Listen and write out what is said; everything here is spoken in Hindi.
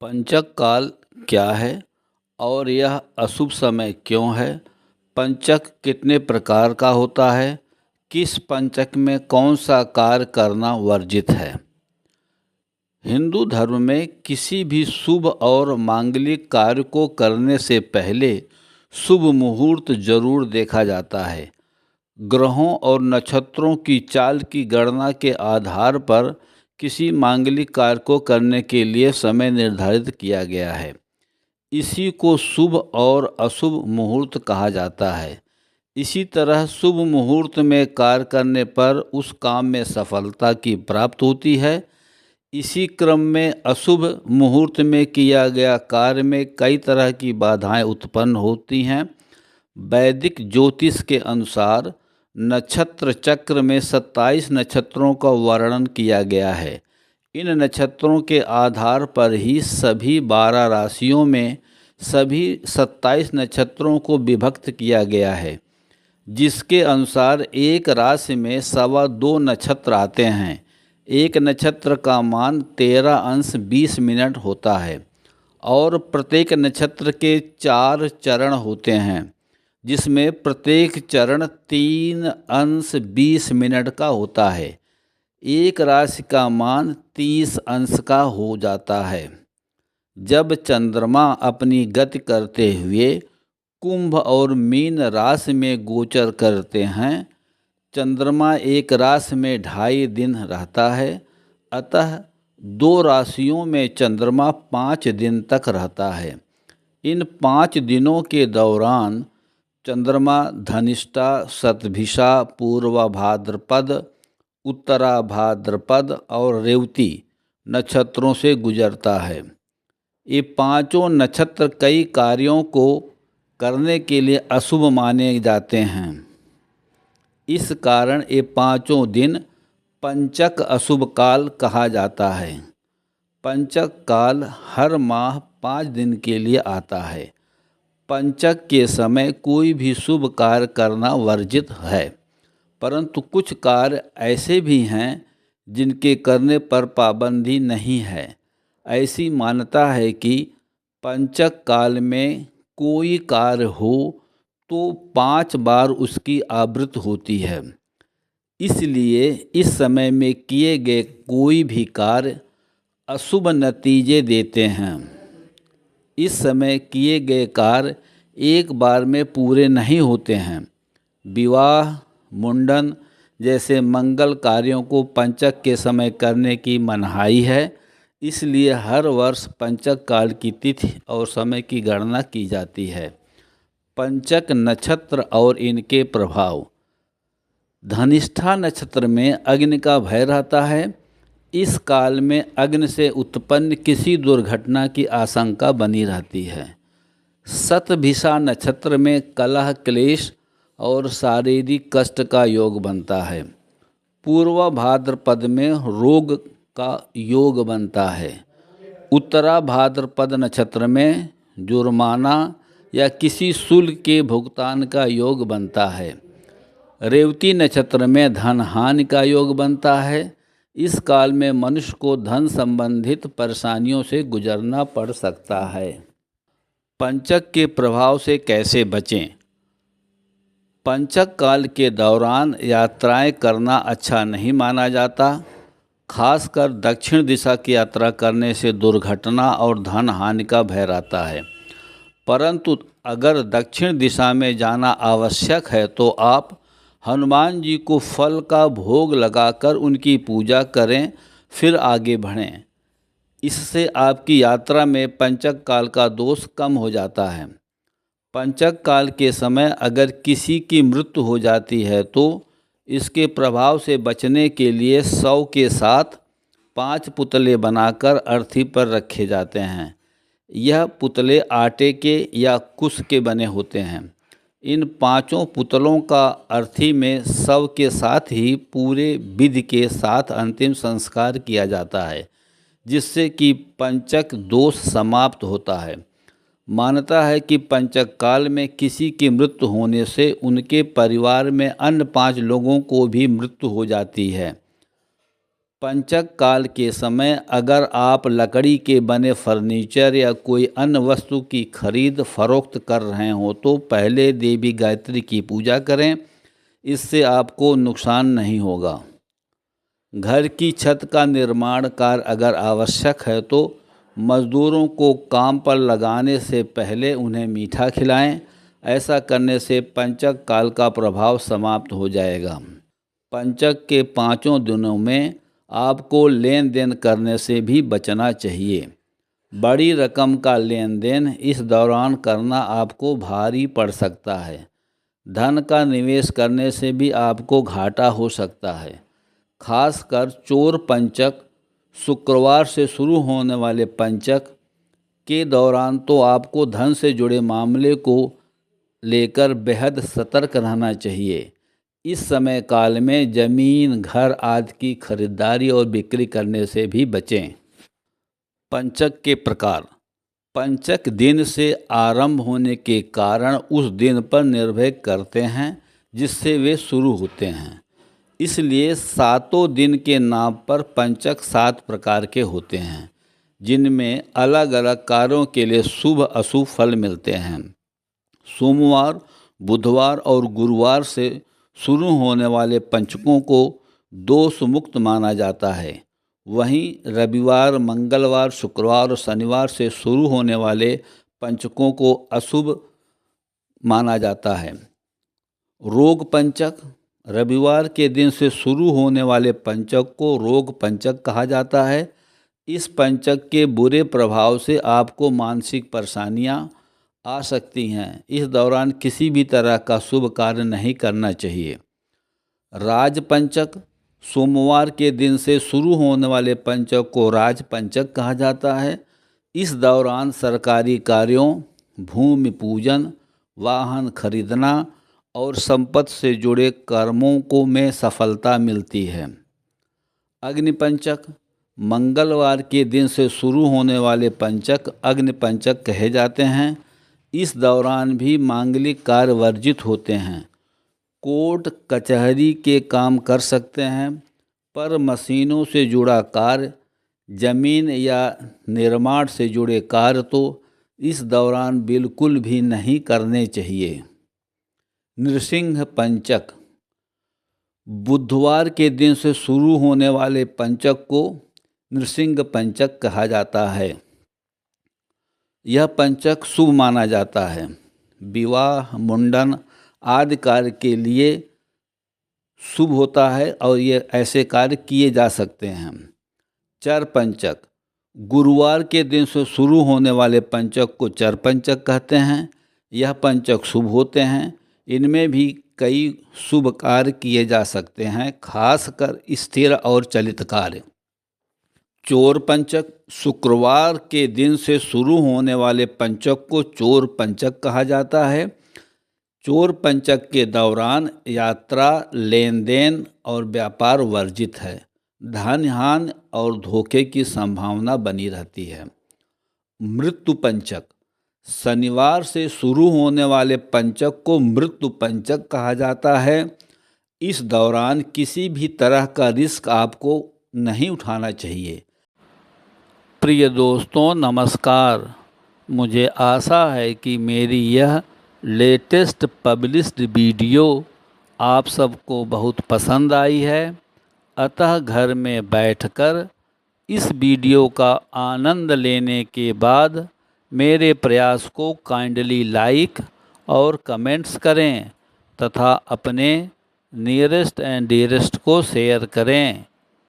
पंचक काल क्या है और यह अशुभ समय क्यों है? पंचक कितने प्रकार का होता है? किस पंचक में कौन सा कार्य करना वर्जित है? हिंदू धर्म में किसी भी शुभ और मांगलिक कार्य को करने से पहले शुभ मुहूर्त जरूर देखा जाता है। ग्रहों और नक्षत्रों की चाल की गणना के आधार पर किसी मांगलिक कार्य को करने के लिए समय निर्धारित किया गया है। इसी को शुभ और अशुभ मुहूर्त कहा जाता है। इसी तरह शुभ मुहूर्त में कार्य करने पर उस काम में सफलता की प्राप्त होती है। इसी क्रम में अशुभ मुहूर्त में किया गया कार्य में कई तरह की बाधाएं उत्पन्न होती हैं। वैदिक ज्योतिष के अनुसार नक्षत्र चक्र में 27 नक्षत्रों का वर्णन किया गया है। इन नक्षत्रों के आधार पर ही सभी 12 राशियों में सभी 27 नक्षत्रों को विभक्त किया गया है, जिसके अनुसार एक राशि में 2.25 नक्षत्र आते हैं। एक नक्षत्र का मान 13 अंश 20 मिनट होता है और प्रत्येक नक्षत्र के 4 चरण होते हैं, जिसमें प्रत्येक चरण 3 अंश 20 मिनट का होता है। एक राशि का मान 30 अंश का हो जाता है। जब चंद्रमा अपनी गति करते हुए कुंभ और मीन राशि में गोचर करते हैं, चंद्रमा एक राशि में 2.5 दिन रहता है, अतः 2 राशियों में चंद्रमा 5 दिन तक रहता है। इन 5 दिनों के दौरान चंद्रमा धनिष्ठा, शतभिषा, पूर्वा भाद्रपद, उत्तरा भाद्रपद और रेवती नक्षत्रों से गुजरता है। ये पांचों नक्षत्र कई कार्यों को करने के लिए अशुभ माने जाते हैं। इस कारण ये पांचों दिन पंचक अशुभ काल कहा जाता है। पंचक काल हर माह 5 दिन के लिए आता है। पंचक के समय कोई भी शुभ कार्य करना वर्जित है, परंतु कुछ कार्य ऐसे भी हैं जिनके करने पर पाबंदी नहीं है। ऐसी मान्यता है कि पंचक काल में कोई कार्य हो तो 5 बार उसकी आवृत्ति होती है। इसलिए इस समय में किए गए कोई भी कार्य अशुभ नतीजे देते हैं। इस समय किए गए कार्य एक बार में पूरे नहीं होते हैं। विवाह, मुंडन जैसे मंगल कार्यों को पंचक के समय करने की मनाही है। इसलिए हर वर्ष पंचक काल की तिथि और समय की गणना की जाती है। पंचक नक्षत्र और इनके प्रभाव। धनिष्ठा नक्षत्र में अग्नि का भय रहता है। इस काल में अग्नि से उत्पन्न किसी दुर्घटना की आशंका बनी रहती है। शतभिषा नक्षत्र में कलह, क्लेश और शारीरिक कष्ट का योग बनता है। पूर्व भाद्रपद में रोग का योग बनता है। उत्तरा भाद्रपद नक्षत्र में जुर्माना या किसी शुल्क के भुगतान का योग बनता है। रेवती नक्षत्र में धन हानि का योग बनता है। इस काल में मनुष्य को धन संबंधित परेशानियों से गुजरना पड़ सकता है। पंचक के प्रभाव से कैसे बचें? पंचक काल के दौरान यात्राएं करना अच्छा नहीं माना जाता। खासकर दक्षिण दिशा की यात्रा करने से दुर्घटना और धन हानि का भय रहता है। परंतु अगर दक्षिण दिशा में जाना आवश्यक है तो आप हनुमान जी को फल का भोग लगाकर उनकी पूजा करें, फिर आगे बढ़ें। इससे आपकी यात्रा में पंचक काल का दोष कम हो जाता है। पंचक काल के समय अगर किसी की मृत्यु हो जाती है तो इसके प्रभाव से बचने के लिए 100 के साथ 5 पुतले बनाकर अर्थी पर रखे जाते हैं। यह पुतले आटे के या कुश के बने होते हैं। इन 5 पुतलों का अर्थी में शव के साथ ही पूरे विधि के साथ अंतिम संस्कार किया जाता है, जिससे कि पंचक दोष समाप्त होता है। मान्यता है कि पंचक काल में किसी की मृत्यु होने से उनके परिवार में अन्य 5 लोगों को भी मृत्यु हो जाती है। पंचक काल के समय अगर आप लकड़ी के बने फर्नीचर या कोई अन्य वस्तु की खरीद फरोख्त कर रहे हो तो पहले देवी गायत्री की पूजा करें, इससे आपको नुकसान नहीं होगा। घर की छत का निर्माण कार्य अगर आवश्यक है तो मज़दूरों को काम पर लगाने से पहले उन्हें मीठा खिलाएं। ऐसा करने से पंचक काल का प्रभाव समाप्त हो जाएगा। पंचक के 5 दिनों में आपको लेन देन करने से भी बचना चाहिए। बड़ी रकम का लेन देन इस दौरान करना आपको भारी पड़ सकता है। धन का निवेश करने से भी आपको घाटा हो सकता है। खासकर चोर पंचक, शुक्रवार से शुरू होने वाले पंचक के दौरान तो आपको धन से जुड़े मामले को लेकर बेहद सतर्क रहना चाहिए। इस समय काल में जमीन, घर आदि की खरीदारी और बिक्री करने से भी बचें। पंचक के प्रकार। पंचक दिन से आरंभ होने के कारण उस दिन पर निर्भर करते हैं जिससे वे शुरू होते हैं। इसलिए 7 दिन के नाम पर पंचक 7 प्रकार के होते हैं, जिनमें अलग अलग कार्यों के लिए शुभ अशुभ फल मिलते हैं। सोमवार, बुधवार और गुरुवार से शुरू होने वाले पंचकों को दोष मुक्त माना जाता है। वहीं रविवार, मंगलवार, शुक्रवार और शनिवार से शुरू होने वाले पंचकों को अशुभ माना जाता है। रोग पंचक। रविवार के दिन से शुरू होने वाले पंचक को रोग पंचक कहा जाता है। इस पंचक के बुरे प्रभाव से आपको मानसिक परेशानियां आ सकती हैं। इस दौरान किसी भी तरह का शुभ कार्य नहीं करना चाहिए। राजपंचक। सोमवार के दिन से शुरू होने वाले पंचक को राजपंचक कहा जाता है। इस दौरान सरकारी कार्यों, भूमि पूजन, वाहन खरीदना और संपत्ति से जुड़े कर्मों में सफलता मिलती है। अग्निपंचक। मंगलवार के दिन से शुरू होने वाले पंचक अग्निपंचक कहे जाते हैं। इस दौरान भी मांगलिक कार्य वर्जित होते हैं। कोर्ट कचहरी के काम कर सकते हैं, पर मशीनों से जुड़ा कार्य, जमीन या निर्माण से जुड़े कार्य तो इस दौरान बिल्कुल भी नहीं करने चाहिए। नृसिंह पंचक। बुधवार के दिन से शुरू होने वाले पंचक को नृसिंह पंचक कहा जाता है। यह पंचक शुभ माना जाता है। विवाह, मुंडन आदि कार्य के लिए शुभ होता है और ये ऐसे कार्य किए जा सकते हैं। चर पंचक। गुरुवार के दिन से शुरू होने वाले पंचक को चर पंचक कहते हैं। यह पंचक शुभ होते हैं। इनमें भी कई शुभ कार्य किए जा सकते हैं, खासकर स्थिर और चलित कार्य। चोर पंचक। शुक्रवार के दिन से शुरू होने वाले पंचक को चोर पंचक कहा जाता है। चोर पंचक के दौरान यात्रा, लेन देन और व्यापार वर्जित है। धन हानि और धोखे की संभावना बनी रहती है। मृत्यु पंचक। शनिवार से शुरू होने वाले पंचक को मृत्यु पंचक कहा जाता है। इस दौरान किसी भी तरह का रिस्क आपको नहीं उठाना चाहिए। प्रिय दोस्तों, नमस्कार। मुझे आशा है कि मेरी यह लेटेस्ट पब्लिश्ड वीडियो आप सबको बहुत पसंद आई है। अतः घर में बैठकर इस वीडियो का आनंद लेने के बाद मेरे प्रयास को काइंडली लाइक और कमेंट्स करें तथा अपने नियरेस्ट एंड डियरेस्ट को शेयर करें।